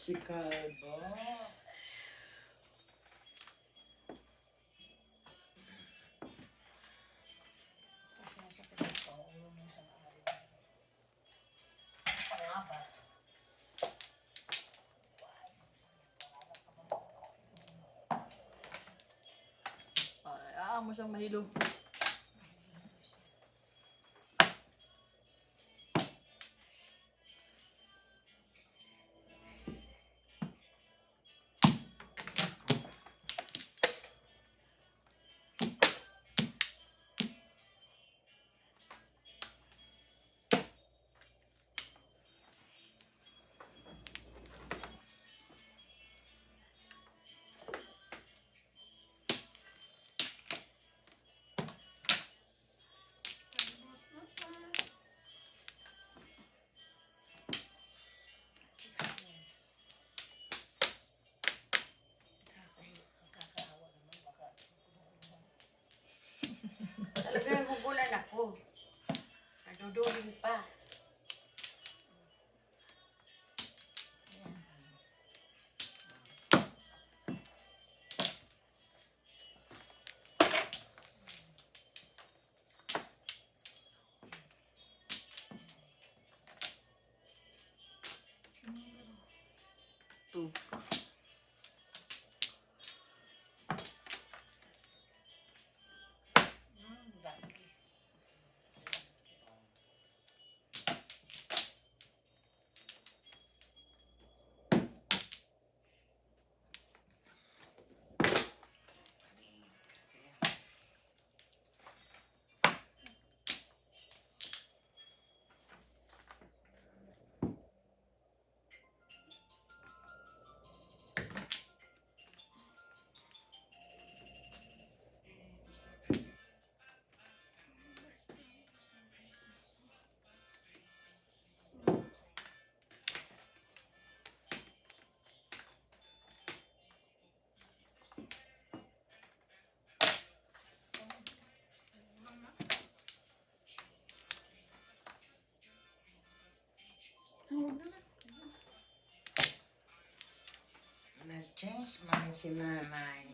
Si Calvo. Masasakit ang paulo mo sa araw. Pangabat. Ay, mo siyang mahilo. Talaga nagugulan ako. Nadudulin pa. Two. Laki. Nag-change man si nanay.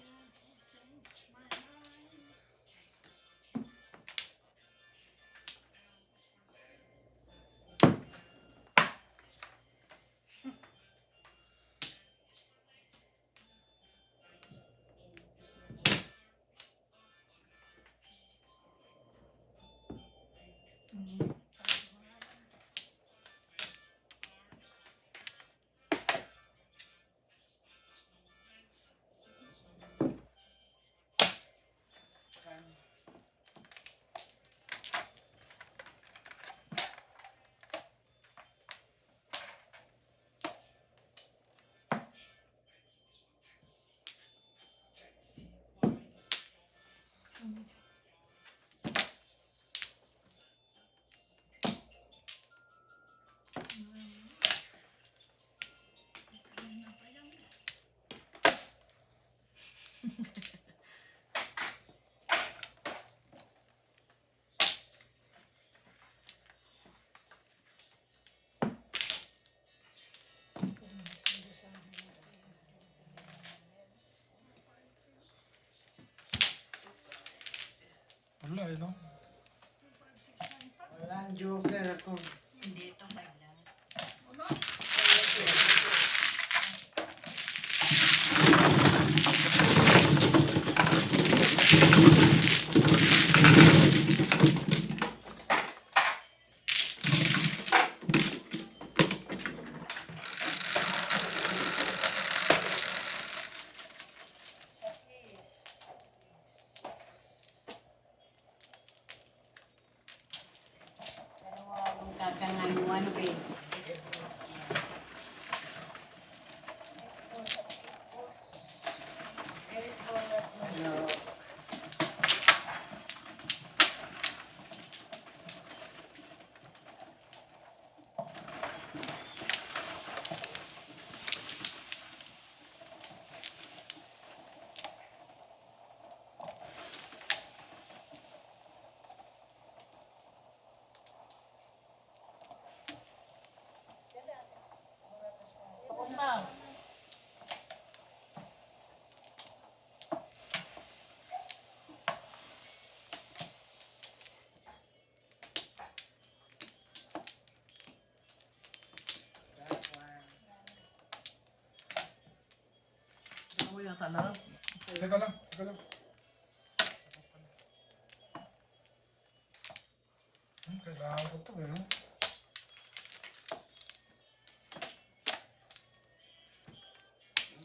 Wala eh, no? Walang joker ako. Hindi ito kailan. Tinatalab. Teka lang, teka lang. Kailangan ko ito eh.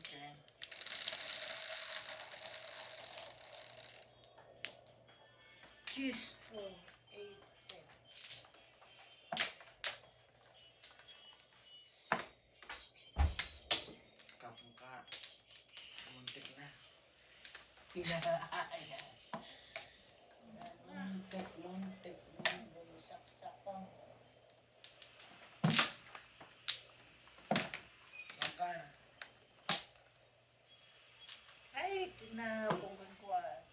Okay. Cheese. 4, 8, 10. Kapungka. Muntik na. Muntik, muntik, muntik. Bumagsak-sakang. Bakar. Ay, tinabungan ko ah.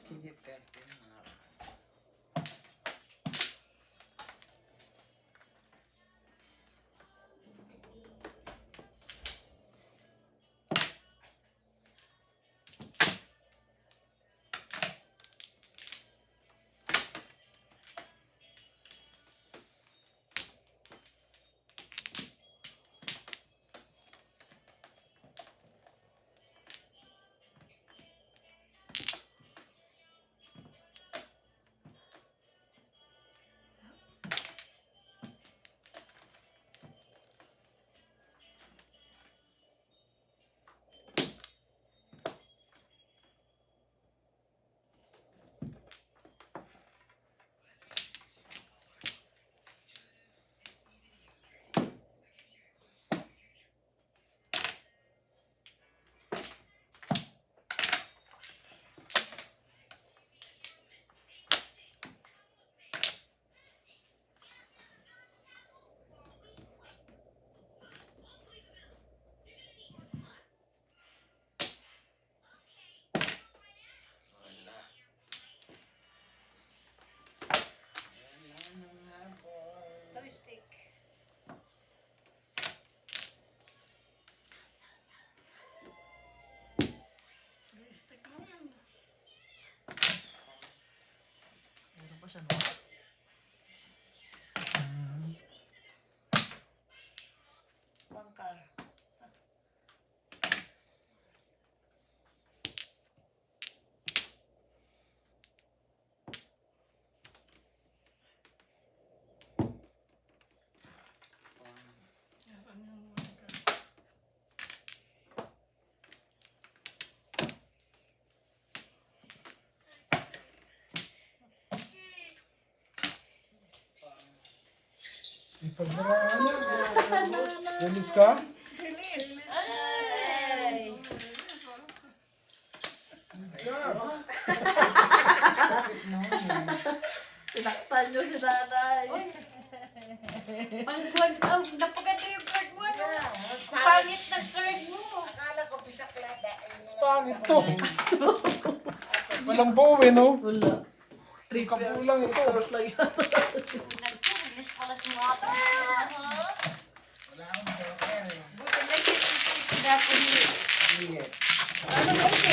Sige, perte na. Wala. Wala nang habol. Toy stick. Stick mo yan. Meron pa siya, no? Bangkar. Nasaan yung bangkar? Sipag mo ano? Release ka? Ay! Yeah. Sakit na yun. Sinaktan nyo si nanay. Pangkuhan, oh, napaganda yung card mo, ano? Yeah, Pangit na card mo. Akala ko pisaklada. Pangit to. Walang buo eh, no? Wala. Kapulang ito. Tapos lang yata. Nagpulis pala si Mata. Wala akong joker. Buti nagsisisip na ako ni... Sige. Ano ba ito?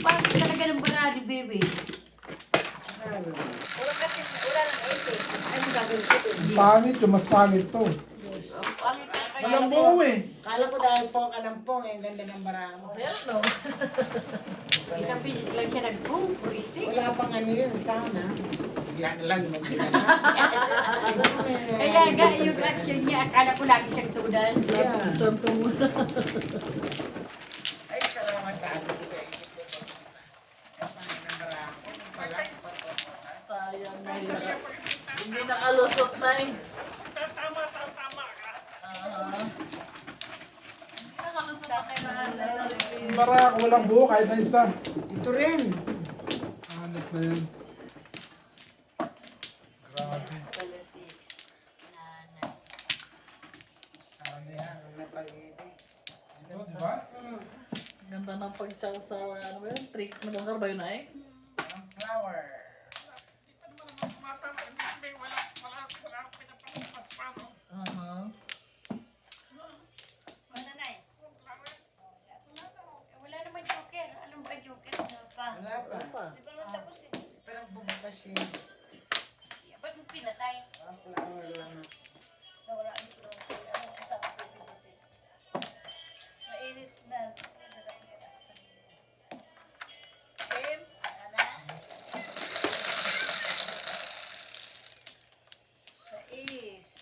Parang talaga ng baradi, baby. Ano? Wala kasi, wala nang ito. Ay, magagawin ko ito. Pangit yung mas pangit to. Pangit na kaya. Walang buo eh. Kala ko dahil pong ka ng pong, ang ganda ng bara mo. Ayan, no? Isang beses lang siya nag-boom, puristic. Wala pang ano yun, sana. Yan lang mo Kaya nga, yung action niya, akala ko lagi siyang tudas. Yeah. Santo muna. Ay, salamat ka. Ano ko sa isip ko. Barako, walang buo kahit na isa. Ito rin. Hanap na yan. Grabe. Pala si nanay. Sana yan, napag-ibig. Ito, di ba? Ganda ng pag-chow sa ano ba yun? Trick na bangkar ba yun ay? Ang flower. Aha. Nanay. Wala naman joker. Alam ba joker? Wala pa. Wala pa. Ano pa? Di ba lang tapos eh? Parang bubukas eh. Ba't mo pinatay? Ang flower lang. Nawala ang joker. Ano ko sa akin pinutin? Mainit na. Tim, ana? Sa is.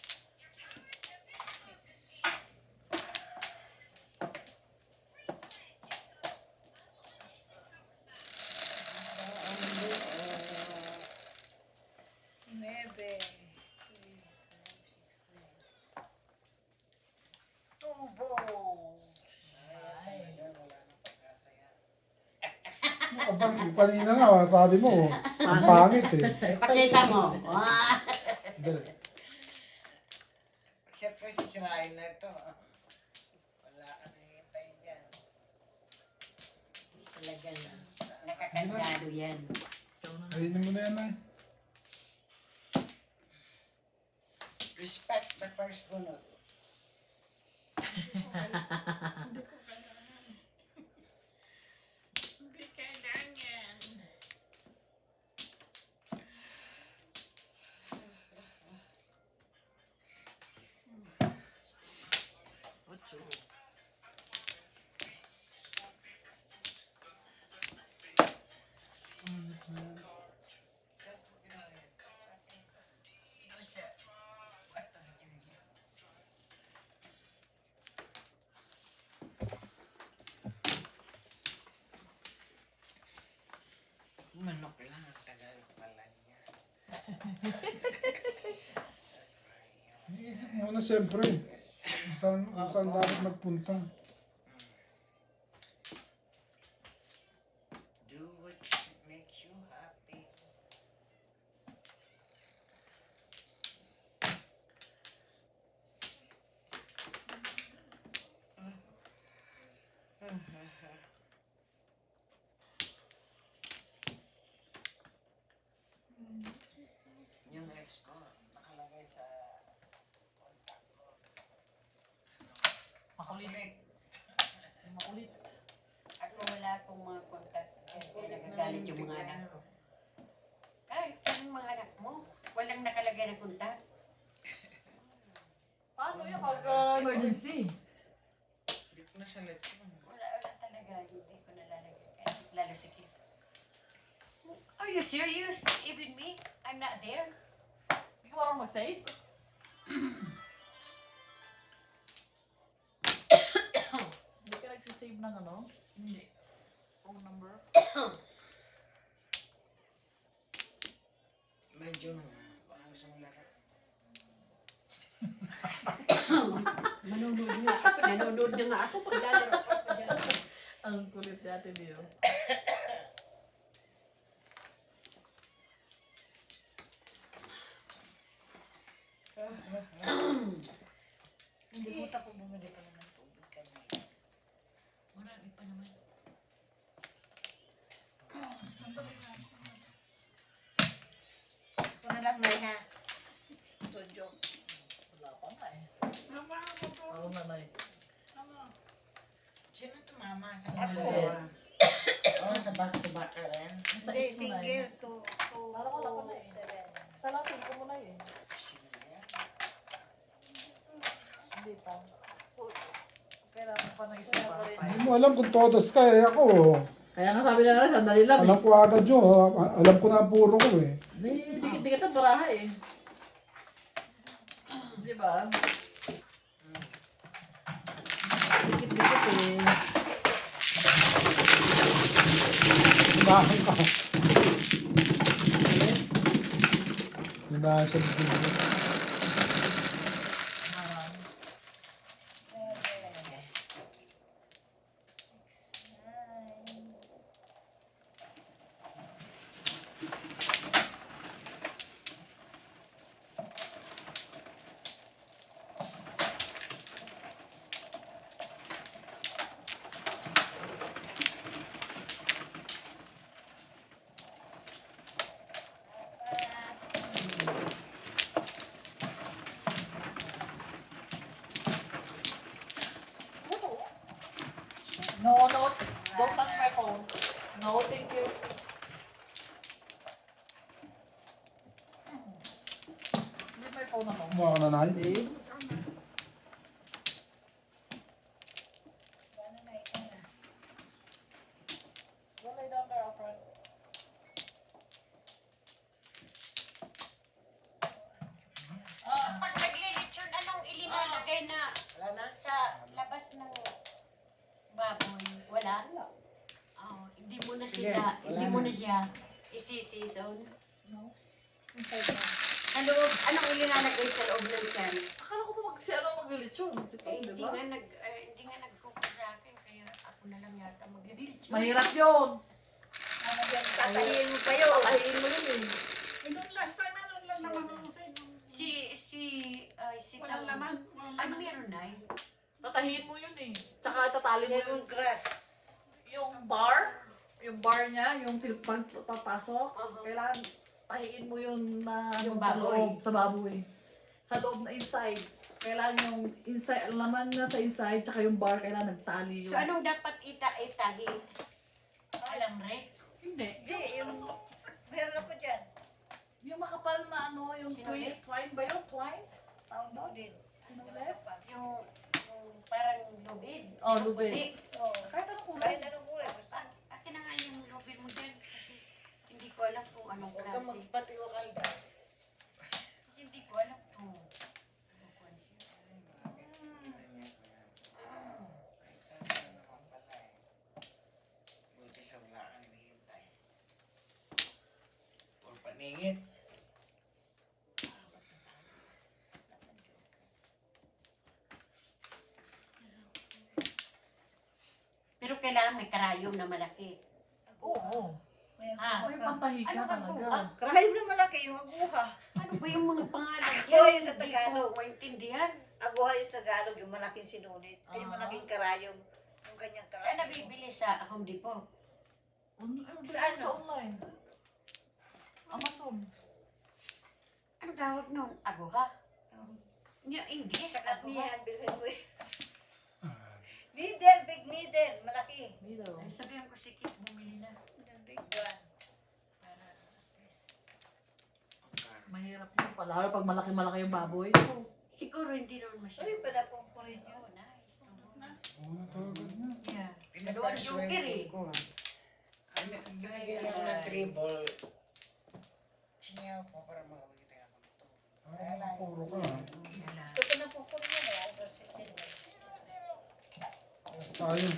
Nueve. Tubo. Ano ba? Yung kanina nga, sabi mo, ang pangit eh. Pakita mo. Dali. Siyempre sisirain na ito. Wala ka nang hintayin dyan. Talagang nakakagado yan. Ayun mo na yan ay. Respect the first bunot. Hindi kailangan. Ocho. Manok lang ang tagal pala niya. Iniisip mo na siyempre. Kung saan dapat magpunta. Do what makes you happy. Yung ex ko, nakalagay sa contact ko. Makulit. Makulit. Ako wala akong mga kontak. Kaya nagagalit yung mga anak ko. Kahit anong mga anak mo, walang nakalagay na kontak. Paano yung pag-emergency? Hindi ko nasalit yun. Wala talaga. Hindi ko nalalagay. Kahit lalo si Kip. Are you serious? Even me? I'm not there? Hindi ka marunong mag-save? Hindi ka nagsisave ng ano? Hindi. Phone number? Medyo, parang gusto mong laro. Manonood nga. Nanonood na nga ako pag lalaro pa ako dyan. Ang kulit natin yun. Hindi ko tapos bumili pa naman tubig kanina. Marami pa naman. Ito na lang may ha. Ito joke. Wala pa nga eh. Mama mo to. Oo nanay. Sino tumama sa Ako. dalawa? Oo, sa back-to-back ka rin. Sa Hindi, is mo na single eh. to Parang wala pa na eh. seven. Sa lasing ko muna eh. Sino yan? Hindi pa. Kailangan pa ng isa pa. Hindi mo alam kung todos ka eh. Ako, Kaya nga sabi na nga, sandali lang alam ko agad yun. Alam ko na ang puro ko eh. Dikit-dikit ang baraha eh. Di ba? Dikit-dikit eh. Unahan ka. Unahan siya dito. No, no. Don't touch my phone. No, thank you. Leave my phone alone. Kumuha ka na, Nay. Please. Paano na ito na? Go lay down there, Alfred. Pag naglilitsyon, anong ilinalagay na Wala na? sa labas ng baboy? Wala? Oh, hindi mo na Sige, siya, wala hindi na. mo na siya isisison. No. Inside na. Ano, anong ilinalagay sa loob ng tiyan? Akala ko ba si ano maglilitsyon? Si Tom, Hindi di ba? nga hindi nga nag-cook sa akin, kaya ako na lang yata maglilitsyon. Mahirap yun. Ano yan? Tatahiin mo pa yun. Patayin mo yun eh. Noong last time, ano lang naman ako sa inyo. Si Walang Tao. laman. Walang Ano laman. meron na eh? Tatahin mo yun eh. Tsaka itatali mo yung, Lemongrass. yung bar niya, yung pagpapasok. Kailangan tahiin mo yun na Yung sa baboy. loob, sa baboy. Sa loob na inside. Kailangan yung inside, laman na sa inside, tsaka yung bar, kailangan nagtali yun. So anong dapat itahin? Alam re? Hindi. Hindi, yung... Meron ako dyan. Yung makapal na ano, yung Sino twine, ulit? twine ba yun? Twine? Tawag Ano doon? din. Sino ulit? Yung parang lubid. Oh, Yung lubid. puti. Oo. Kahit anong kulay. Kahit anong kulay. Basta. Akin na nga yung lubid mo dyan. Kasi hindi ko alam kung anong Huwag klase. kang magpatiwakal daw. Kasi hindi ko alam kung anong klase. Buti sa wala kang hinihintay. Puro paningit. Pero kailangan may karayom na malaki. Oo. May Ah, May pantahi ka Ano ka po? talaga. Karayom na malaki yung aguha. Ano ba yung mga pangalan Oo, yan? yung sa Hindi Tagalog. ko maintindihan. Aguha yung Tagalog, yung malaking sinunit. Yung malaking karayom. Yung ganyang karayom. Saan nabibili sa Home Depot? Saan? Sa online. Amazon. Ano tawag nun? Aguha? Yung English, Sa aguha. katnihan, bilhin mo yun. Needle, big needle, malaki. Dito. Ay, sabihan ko si Kit, bumili na. Yung big one. Para at least. Mahirap yun pala. Lalo pag malaki-malaki yung baboy. Siguro hindi naman masyado. Ay, panapupurin nyo. Oh, nice. Oo, natagad na. Yeah. Dalawang joker eh. Ko, ha? Ano, binigay ako ng dribble. Siniyaw ko para makakita ako nito. Ah, puro ka. Wala. Ito panapupurin nyo na. Over 16 days. Sayang.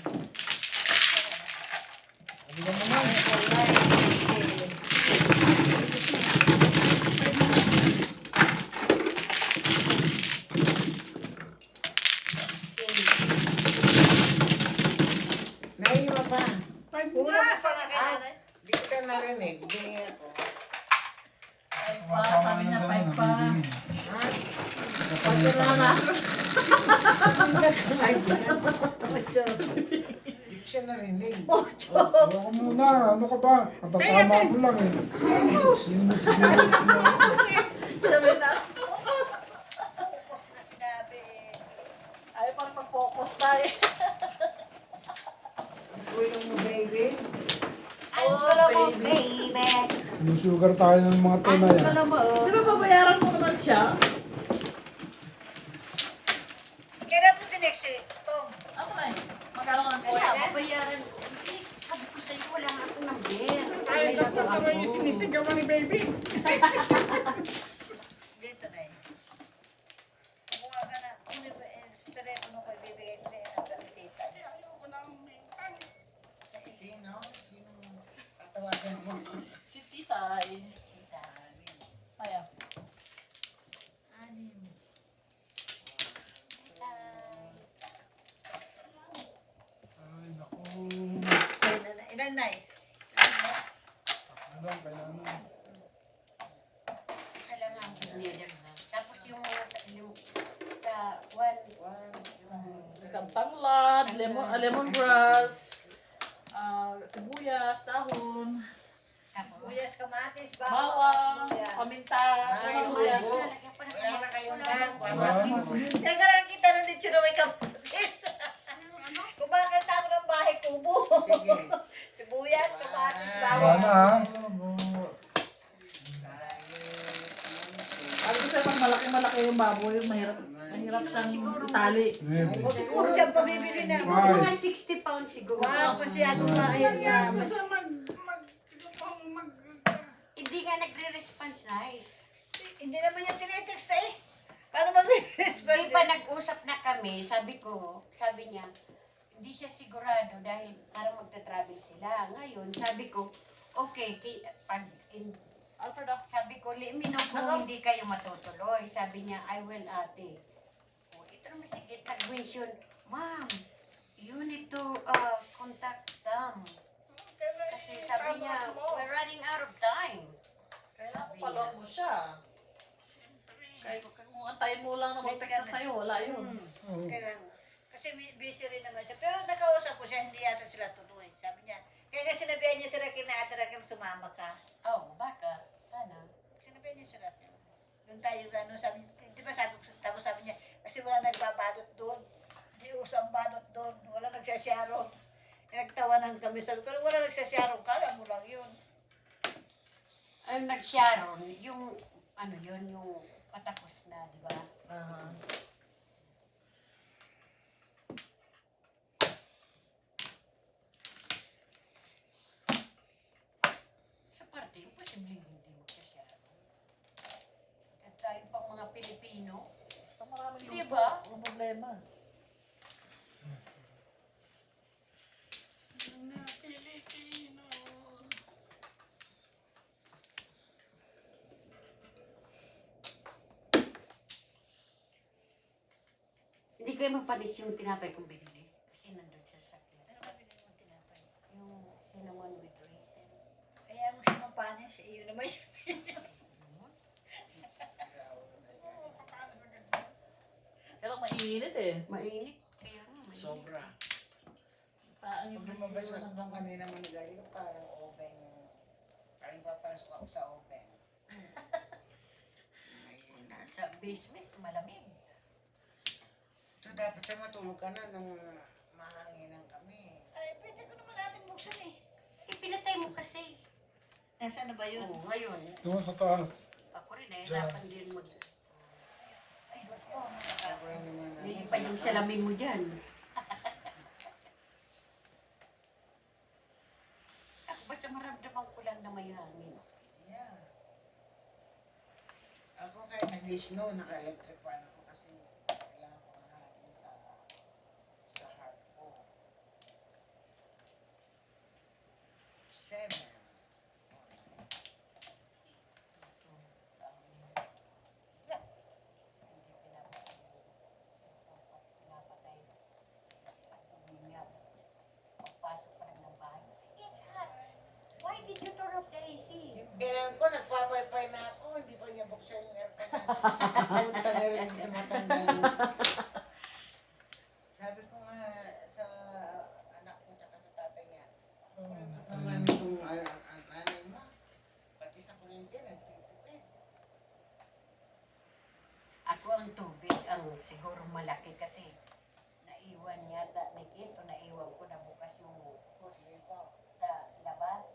Ano ba naman? Naiiwa pa. Una pa sana kaya na. Di ko ka narinig. Bingi ako. Pa, sabi niya, pipe pa. Ha? Pwede na na. Ay, di ko siya narinig. Ako muna. Ano ka ba? Katatama ko lang eh. Sabi na, focus. Focus na sinabi. Ay, parang mag-focus tayo. Tulong mo, baby. Oh, baby. Sinusugar tayo ng mga tuna yan. Di ba babayaran mo naman siya? Kailan mo tinext eh, Tom? Ano na eh? Magkano ka ng Kaya, babayaran. Hindi, sabi ko sa'yo, wala nga akong number. Ay, dapat naman yung sinisigawan ni baby. Dito na eh. Kumuha ka na. Kung telepono ko, ibibigay ko sa'yo ng kalitita. Ayoko na umintang. Sino? Sino tatawagan mo? Si Tita ay... Ayan. Anim. Ay, naku. Ilan na eh? Ano lang, kailangan. Kailangan niya. Tapos yung sa one, Kantanglad, lemongrass, sibuyas, dahon, tapos, Buyas, kamatis, bawang, luya. paminta, Ay, sibuyas. ubo. lalagyan pa ng Wala na kayong tag. Teka lang kita ng lechon na may kamatis. Kumakanta ako ng bahay ko Sige. Sibuyas, kamatis, Ah, Wala bawang. na, ha? adobo. Alam ko sir, pag malaki-malaki yung baboy, mahirap siyang itali. Ayan. O siguro siya pabibili na. Siguro Ay. mga 60 pounds siguro. Wow, masyadong mahal na. Basta mag Hindi nga nagre-response nice. Hindi naman niya tinetext eh. Paano mag-respond? Di pa nag-usap na kami, sabi niya, hindi siya sigurado dahil parang magta-travel sila. Ngayon, sabi ko, okay, Alfredo. sabi ko, let me know kung hindi kayo matutuloy. Sabi niya, I will ate. O, ito naman sige, tag-question, ma'am, you need to contact them. Kasi sabi niya, we're running out of time. Kailangan mo palong mo siya. Kaya kung antayin mo lang na mag-text na sa'yo, wala yun. Oo. Kailangan. Kasi busy rin naman siya. Pero nakausap ko siya, hindi yata sila tuloy. Sabi niya, kaya nga sinabihan niya sila kina Ate Raquel, sumama ka. Oh, baka, sana. Sinabihan niya sila. Doon tayo, sabi niya, di ba sabi ko, tapos sabi niya, kasi wala nagbabalot doon. Hindi uso ang balot doon. Wala nagsasyarong. Nagtawanan kami. Sabi ko, wala nagsasyarong. Kala mo lang yun. Ang nag-sharon, yung, ano yun, yung patapos na, di ba? Sa parte, imposible hindi magsasharon. At tayo pang mga Pilipino, Basta maraming Di luto, ba? walang problema. Pilipino. hindi kayo mapanis yung tinapay kong binili. Kasi nandun sa sakyan. Ano ba binili mong tinapay? Yung cinnamon with raisin. Kaya mo siya mampanis. Eh, yun naman siya. Kailang mainit eh. Mainit. Kaya nga, mainit. Sobra. Parang Pag lumabas ako ng kanina manigarilyo, parang open yung... Parang papasok ako sa open. Ayun. Nasa basement, malamig. So, dapat siya matulog ka na nang mahanginan kami. Ay, pwede ko naman natin buksan eh. Ipinatay mo kasi. Nasaan na ba yun? Oo, ngayon. Doon sa taas. Ako rin eh, dapat din mag... Ay, gusto. Ako rin naman. Nilipan yung salamin mo dyan. Ako basta maramdaman ko lang na may hangin. Yeah. Ako kahit nag-snow, naka-electric fan ako kasi kailangan ko ng hangin sa heart ko. 7. Sa amin. Hindi pinapatay. Pag umiyak, pagpasok pa lang ng bahay. It's hot. Why did you turn off the AC? Bilang ko, nagpapaypay na ako, hindi pa niya buksan yung aircon natin. Punta na rin sa matanda. Sabi ko nga sa anak ko tsaka sa tatay niya, ba't naman itong nanay mo, pati sa kuryente, nagtitipid. Ako ang tubig ang siguro malaki kasi naiwan yata ni Kito, naiwan ko na bukas yung hose sa labas.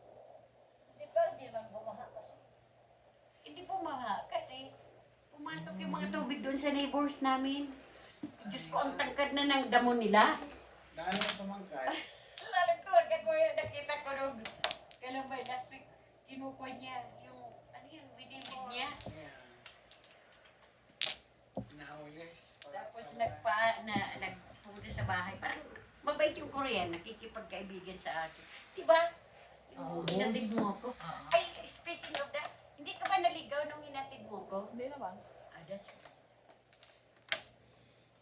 Di ba? Hindi naman bumaha kasi. Hindi pumaha kasi pumasok yung mga tubig doon sa neighbors namin. Diyos ko, ang tangkad na ng damo nila. Dahil mo tumangkad, Lalo ko, agad mo yun, nakita ko nung, kailan ba, last week, kinukuha niya yung, ano yun, winimid niya. yeah. Naulis. Tapos nagpunta sa bahay. Parang mabait yung Korean, nakikipagkaibigan sa akin. Diba? Yung hinatid mo ako. Ay, speaking of that, hindi ka ba naligaw nung hinatid mo ko? Hindi naman. Ah, that's good.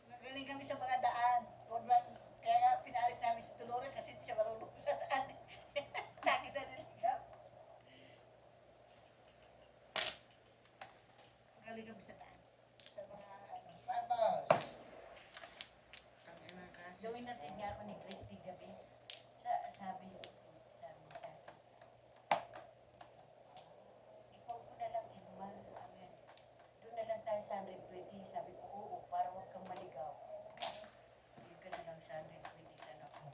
Magaling kami sa mga daan. Huwag lang, kaya nga pinalis namin si Dolores kasi hindi siya marunong sa daan. Lagi na niligaw. Magaling kami sa daan. Sa mga ano. Babas. Tangina kasi. So, hinatid nga ako ni Christy gabi. Sabi sa akin, ikaw ko na lang, Irma. Amen. Doon na lang tayo sa 120. Sabi ko, oo, para huwag kang maligaw. Doon ka na lang sa 120 lang ako.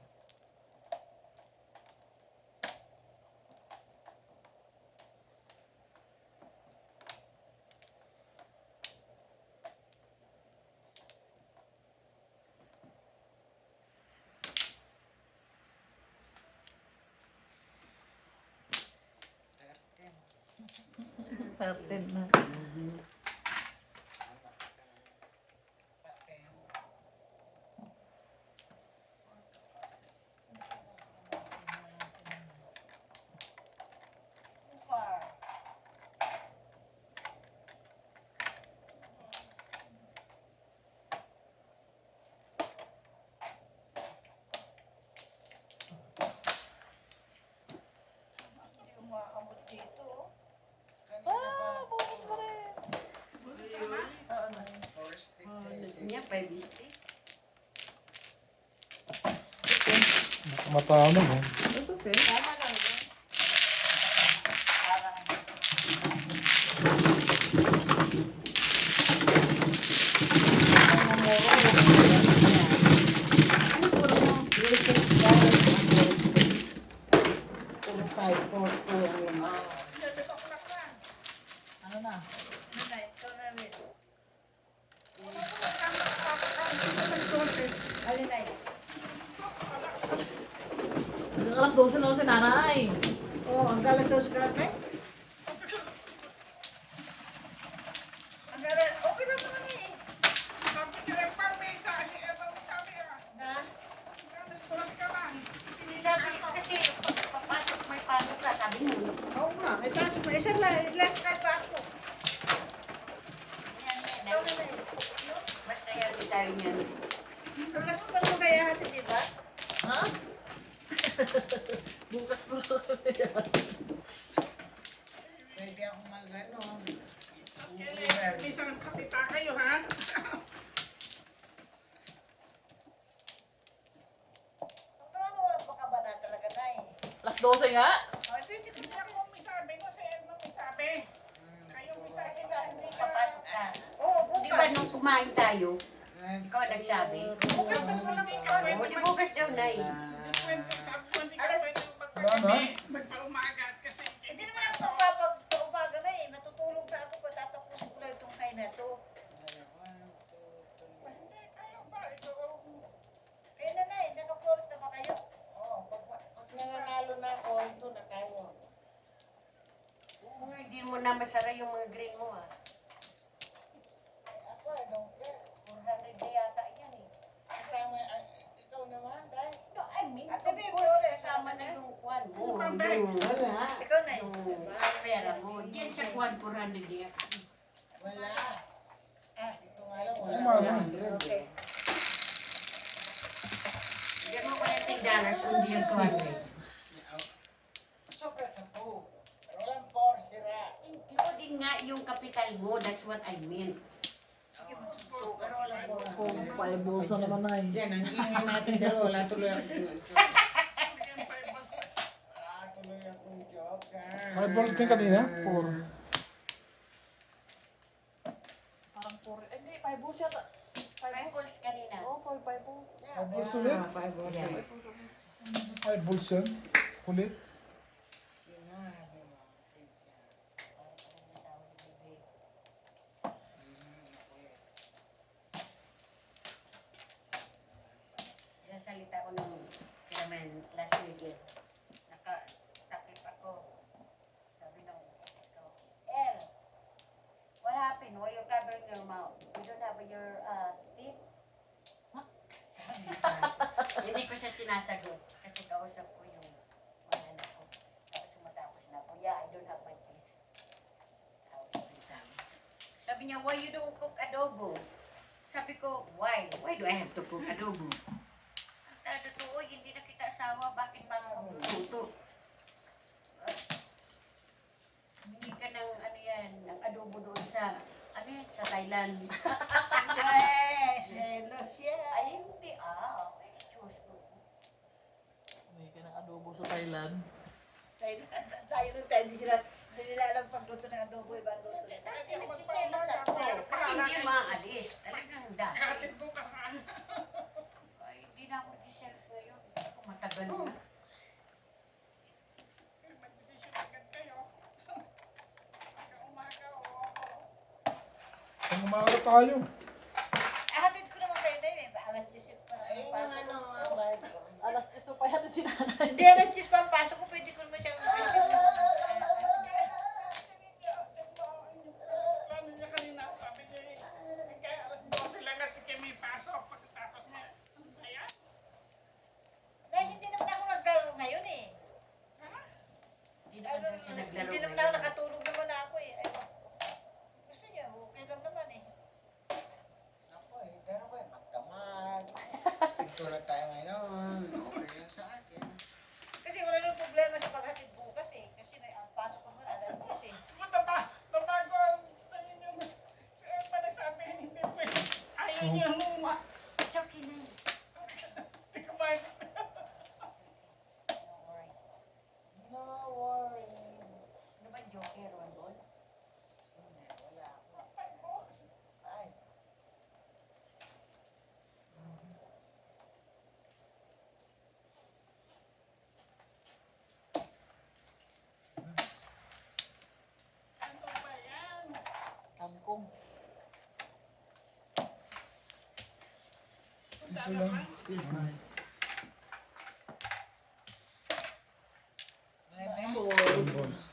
Curtain na. Hindi umaabot dito. Niya, 5 stick. Matama eh. That's okay. Tama lang yun. Parang Ano po lang mo? Puro 5, 4, 2, ano naman. Ano na? nanay, ito na rin. Nag-12. Alin na yun? Hanggang alas 12 na lang si nanay. Oo, ang galas daw sa kalakay. Ang galas, okay lang naman eh. Sabi nila, pang may isa, si Eva may sabi Na? alas 12 ka lang. Sabi, kasi papasok may pasok ka, sabi mo. Oo nga, may taas mo. Isang last night pa ako. Yan, yan. Ikaw na na yun. Basta yan, di tayo niyan. Bukas ko pa naman kaya hati, di ba? Ha? Bukas ko lang. Pwede ako mag-ano. Kailan, minsan nagsakita kayo, ha? Ang oras pa ka ba na talaga na eh? Alas 12 nga? Ay, pwede ko Hindi ako may sabi, no, si Eva may sabi. Kayo may sabi Kasi sa sabi mo, papasok ka. Oo, Di ba bukas. nung kumain tayo, ikaw nagsabi? Bukas pa naman ang bukas. O, di bukas daw, Nay. Sabi ko, hindi ka pwede magpagabi, magpaumaga kasi Hindi naman ako magpapag-umaga na eh. Natutulog na ako. Patatapusin ko lang itong kain na to. hindi kayo ba? Ikaw, Kaya na na eh. Naka-flores na ba kayo? Oo, pag nananalo na ako, ito na tayo. Oo, hindi mo na masara yung mga green mo, ah. Ako, I don't care. 400 na yata yan, eh. Kasama, ikaw naman, dahil. No, I mean, At of may course, flores, kasama ano na na? yung kwan mo. Pambay. Yung Wala. Ikaw na eh. yung pera mo. Diyan sa kwan, 400 yan. Wala. Ah, Ito nga lang, wala. Wala. 100. okay. Diyan mo $20 kung di yung kwan. Sobra sa 2. Pero walang 4, sira. Including nga yung kapital mo, that's what I meant. Sige mo. Pero walang po. Kung 5 balls na naman na Yan, ang ingay natin dalawa. Wala tuloy akong joke. bigyan pa yung basta. Wala tuloy akong joke. 5 balls din kanina? 4. Parang 4. Eh, hindi, 5 balls yata. 5 balls kanina. Oo, 5 balls. 5 balls ulit? 5 balls Yeah. ulit. 5 balls yan. Ulit. Sinabi mo. Nasalita ko nung kinaman last weekend. Nakatakip ako. Sabi nung ex ko, El, what happened? Why you're covering your mouth? You don't have your teeth? Hindi ko siya sinasagot kasi kausap ko yung mga anak ko. Tapos matapos na po, yeah, I don't have my teeth. Sabi niya, why you don't cook adobo? Sabi ko, why? Why do I have to cook adobo? Ang totoo, hindi na kita asawa, bakit ba ako magluto? Hindi ka ng ano yan, ng adobo doon sa, ano yan, sa Thailand. Yes! Selos yan. Ay, hindi ay, Diyos ko. May ka ng adobo sa Thailand. Tayo nun tayo. Hindi nila alam pagluto ng adobo. Ibang luto. Dati nagsiselos ako, kasi hindi yun maalis. Talagang dati. Hatid bukas, ha? Ay, hindi na ako nagsiselos ngayon. Ako matagal na. Mag-desisyon agad kayo. Umaga o ako. Kung umaga tayo. Hatid ko naman kayo na yun. Alas 10 pa Ay, naman yung pasok. ano, ang bayad ko. Alas 10 pa yata si nanay. Hindi, alas 10 pa ang pasok ko. Pwede ko naman siyang... Isa lang. Yes, nine. Balls. Balls.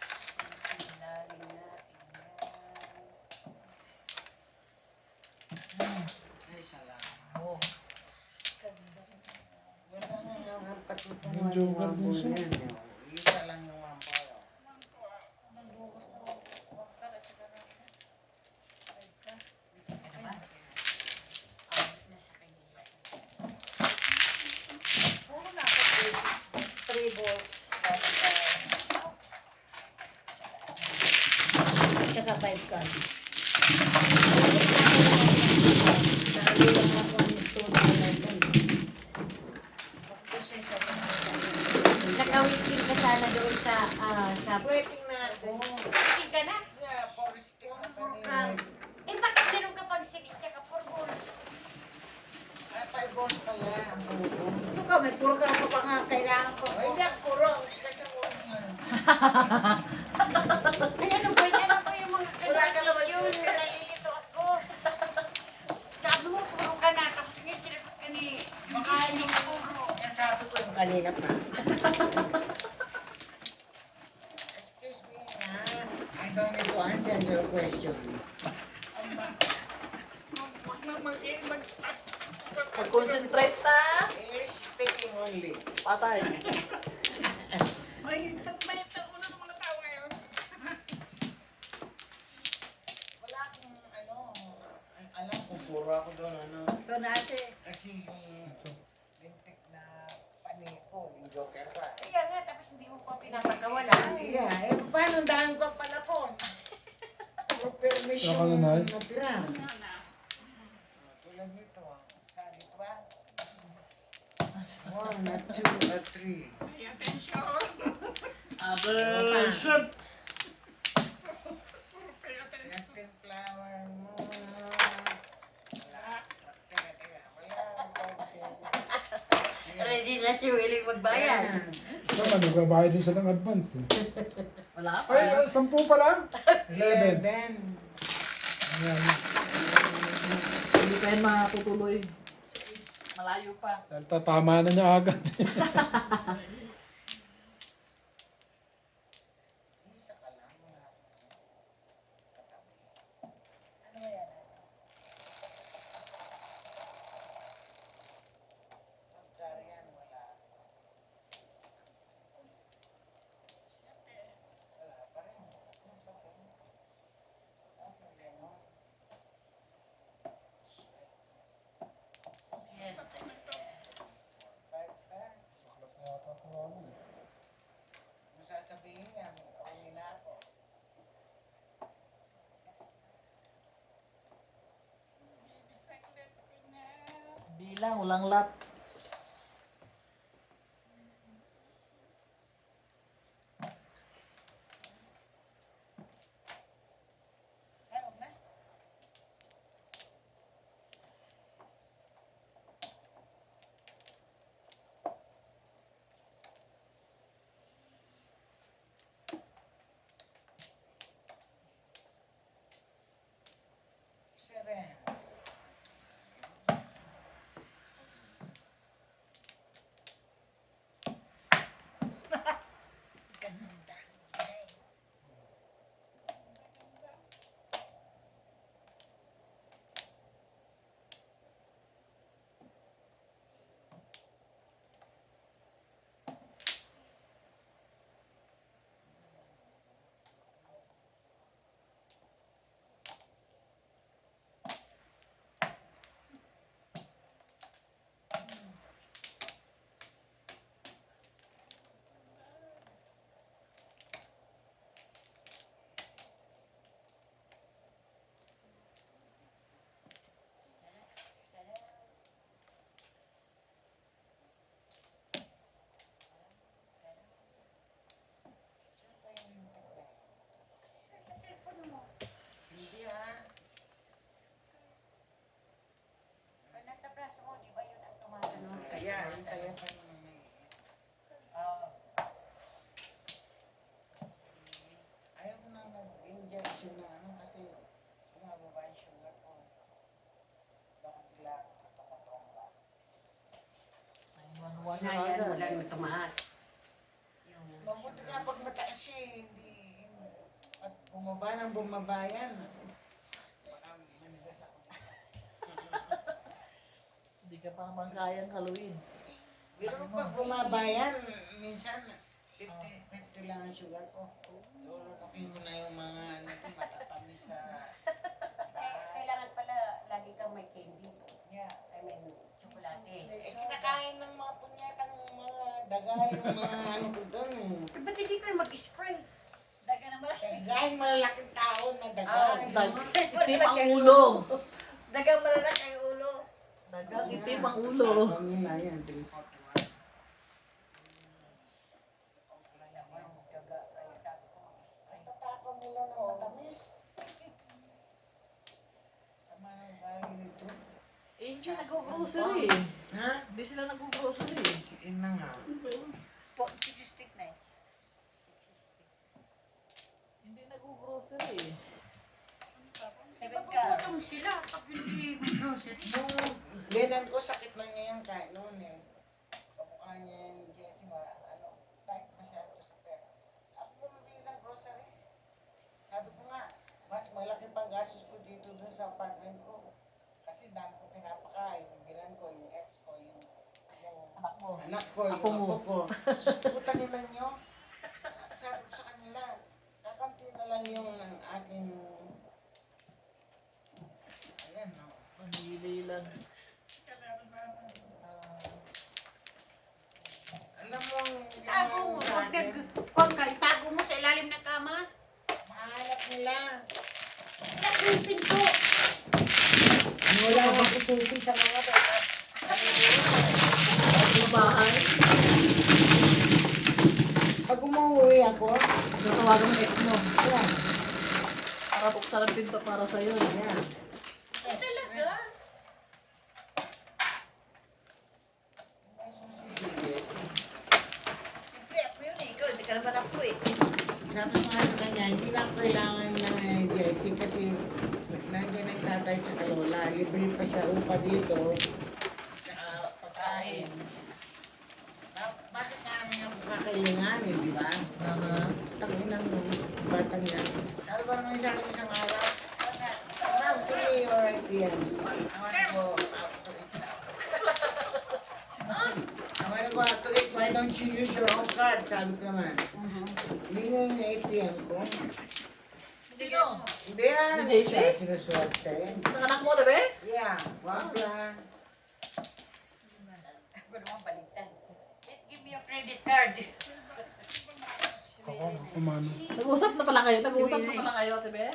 Ilalim natin yan. Ay, salamat. Oh. Wala na yung Yung patutungan ng joker mga din siya. yan. Isa lang yung mga bola. Nagbukas na ako. Bangkar at saka na. Ay ka. Nasa kanila. Puro na ako 3 balls. Tsaka 5 cards. Dahil lang ako ang ito na natin. Posesyon na Nakawin ka sana doon sa Waiting na ako. Hindi ka na. Yeah, forest ka. Eh, bakit meron ka pag 6 tsaka 4 balls? Ay, 5 balls pala. Ang puro. Ano ka, may puro ka pa nga kailangan ko. Ay, hindi, puro. Kasi mo nga. Ay, ano ba yan? Ano ba yung mga Wala ka naman kanasisyon? yun. Nalilito ako. Sabi mo, puro ka na. Tapos ngayon sinagot ka ni baka hindi ka puro. Nasabi ko yung kanina pa. Excuse me, I don't need to answer your question. Huwag na Mag-concentrate na. English speaking only. Patay. may tauna ng mga tao ngayon. Wala akong alam kung puro ako doon, Ikaw na ate. Kasi yung lintik na paniko, yung joker pa. Kaya nga, tapos hindi mo pa pinapakawala. Yeah, paano dahil pa pala po? For permission Saka na, Nay. natira. Ano na? Tulad nito, sabi ko ba? 1, 2, 3. Pay attention. Aversion. Pay attention. Latin flower mo. Wala. Teka. Wala. Ready na si Willie magbayad. Saka nagbabayad din siya ng advance eh. Wala pa. Ay, 10 pa lang? 11. 11. Ayan. Hindi pa yan matutuloy. Malayo pa. Dahil tatama na niya agad. Isa ka lang. Wala. Katabi. Ano ba yan? Pagkarian, wala. Wala pa rin. Kung sasabihin niya, uwi na ako. Secret ko na. Bilang, walang lot. Meron na? Seven. Ganda. Sa cellphone mo. Hindi ah. Pag nasa braso mo, di ba yun ang tumatanong? Kaya, yung telepono na may. Oo. bumaba ng bumaba yan. Baka manigas ako. Hindi ka pa naman kayang haluin. Pero pag bumaba yan, minsan 50 lang ang sugar ko. Lulunukin ko na yung mga ano ko, matatamis sa Kailangan pala lagi kang may candy. yeah. I mean, tsokolate. Kinakain ng mga punyatang mga daga yung mga ano ko doon. Ba't hindi kayo mag-spray? Daga na malaki. Dahil malalaking tao na daga. Itim ang ulo. Daga malalaki ang ulo. Dagang itim ang ulo. Ang nila yan, tinipot ko. Ang tatako nila ng matamis. Sama ng galing nito. Eh, hindi nag-grocery eh. Ha? Hindi sila nag-grocery eh. Yun na nga. Po, stick na eh. Hindi nag-grocery eh. Sagot ka. Pagkukulong sila pag hindi may grocery. Yung binan ko, sakit na niya yan kahit noon eh. Kamukha niya ni Jessie, tight masyado sa pera. Ako bumibili ng grocery. Sabi ko nga, mas malaki pang gastos ko dito dun sa apartment ko. Kasi dami ko pinapakain, yung binan ko, yung ex ko, yung Anak mo. anak ko, yung Apo mo. apo ko. Putang ina nyo. Sabi ko sa kanila, kakampi na lang yung aking... Ayan, no. Manili lang. Alam mo, Itago mo. sa Huwag akin, huwag ka. Itago mo sa ilalim ng kama. mahanap nila. Lock mo yung pinto. Wala akong susi sa mga to. Sa bahay. Pag umuwi ako, Natawagan ng ex mo. yan, Para buksan ang pinto para sa'yo. yan. Talaga? May susi si Jessie. Siyempre, ako yun eh. Ikaw, hindi ka naman ako eh. Sabi ko nga sa kanya, hindi na ako kailangan ng Jessie kasi nandiyan ang tatay at lola. Libre pa siya upa dito. Tsaka pagkain. Bakit nga naman yung kakailanganin, di ba? Tangin ng batang yan. Sabi ba naman sa akin isang araw? Ma'am, sige, alright yan. I wanna go out to eat now. I wanna go out to eat. Why don't you use your own card? Sabi ko naman. Hindi nga yung ATM ko. Sino? Hindi yan. Ni JC? Siya sinuswerte. Ang anak mo, diba? Yeah, wag lang. Ako naman baliktad. Give me a credit card. Ako, kumano. Nag-uusap na pala kayo? Nag-uusap na pala kayo, diba?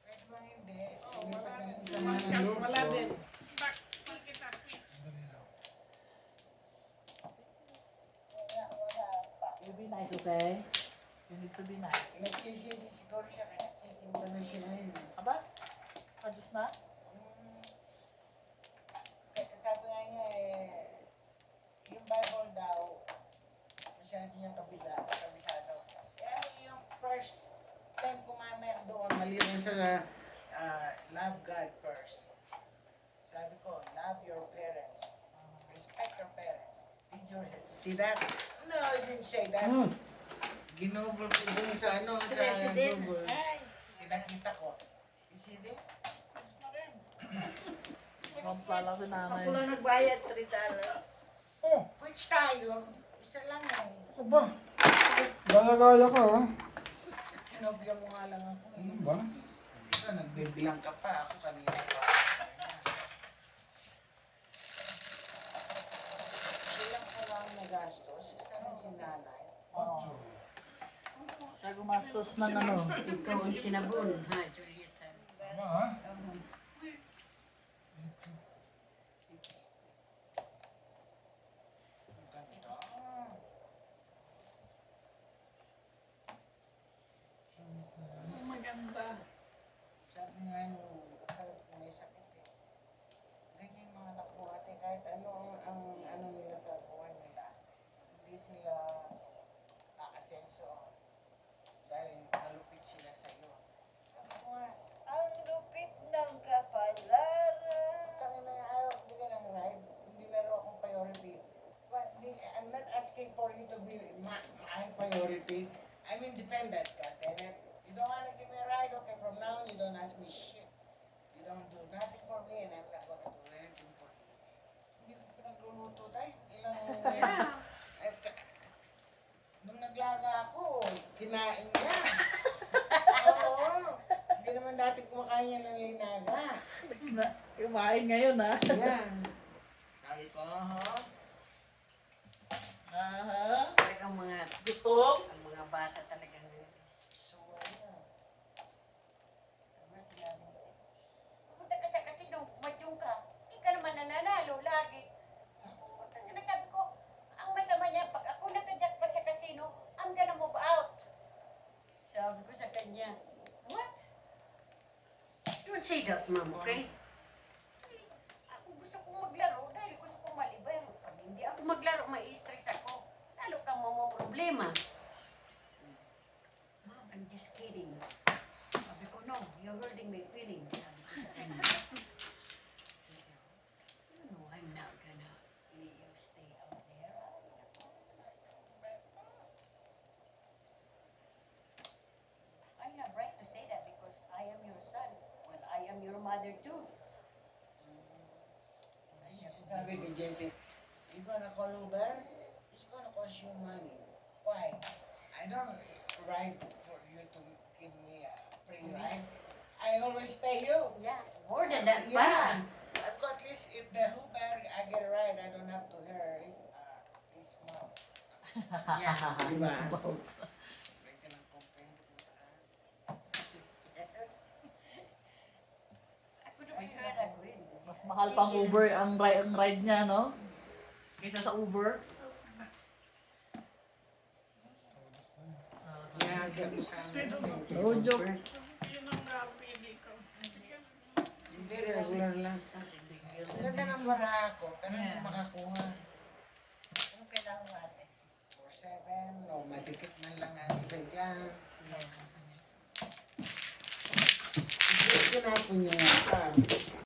Pwede bang hindi? Sinipas na yung sama ng loob Wala ko. din. Bakit kita, please? You be nice, okay? You need to be nice. Nagsisisi siguro siya kaya nagsisimba na siya ngayon. Aba? Kajus na? Sabi nga niya yung Bible daw, masyado niyang kabisado. Kaya yung first 10 commandment doon, maliban sa love God first. Sabi ko, love your parents. Respect your parents. Did you see that? No, I didn't say that. Ginugol ko dun sa President. Google. Ay. Sinakita ko. You see this? Mampla lang si nanay. Ako lang nagbayad, $3. Oh, which tayo? Isa lang eh. Aba, gaya-gaya ka ha. Kinobya mo nga lang ako. Ano ba? Ito, nagbibilang ka pa. Ako kanina pa. Ilang ka lang nagastos. Isa rin si nanay. Oo. Siya gumastos ng ano. Ikaw ang sinabon, ha, Julieta? Tama ha? Ang ganda. Maganda. Sabi nga nung may sakit eh. Ganyan yung mga anak mo ate. Kahit ano ang ano nila sa buhay nila. Hindi sila aasenso. Dahil malupit sila sa iyo. Sabi ko nga, Ang lupit ng kapalaran. kami na ayaw bigyan ng ride. Hindi na rin akong priority. But I'm not asking for you to be my priority. I'm independent, goddammit. You don't don't ask me shit. You don't do nothing for me and I'm not gonna do anything for you. Hindi ko pinagluluto tayo. Nung naglaga ako, kinain niya. Oo. Hindi naman dati kumakain niya ng linaga. Kumain ngayon ha. Yan. Sabi ko, ha? Aha. Talagang mga, Gutom. ang mga bata talagang So, ano? tama sinabi mo. Pupunta ka sa kasino, matyong ka. Hindi ka naman nananalo lagi. Pupunta ka na, sabi ko, ang masama niya, pag ako nakajakpat sa kasino, I'm gonna move out. Sabi ko sa kanya, what? Don't say that, ma'am, okay? Ako gusto kong maglaro dahil gusto kong malibay. Pag hindi ako maglaro, mai-stress ako. Lalo kang problema. Mom, I'm just kidding. Sabi ko, no, you're hurting my feelings. Sabi ko sa kanya. You know, I'm not gonna let you stay out there. I have right to say that because I am your son. Well, I am your mother too. Sabi ni Jesse, you gonna call Uber? It's gonna cost you money. Why? I don't ride for you to give me a free ride. I always pay you. Yeah, more than that, Yeah. I've got at least if the Uber I get a ride, I don't have to hear his mouth. Yeah. Diba? About. May ka ng complaint. Ako naman yung ko yun. Mas mahal pang Uber ang ride niya, no? Kaysa sa Uber. Yeah, ganun sana. No joke. Yun ang napili ko. Sige. Hindi, regular lang. Ang ganda ng bara ko, pero hindi makakuha. Anong kailangan mo ate? 4-7, no, madikit man lang ang isa dyan. Hindi ko na po niya.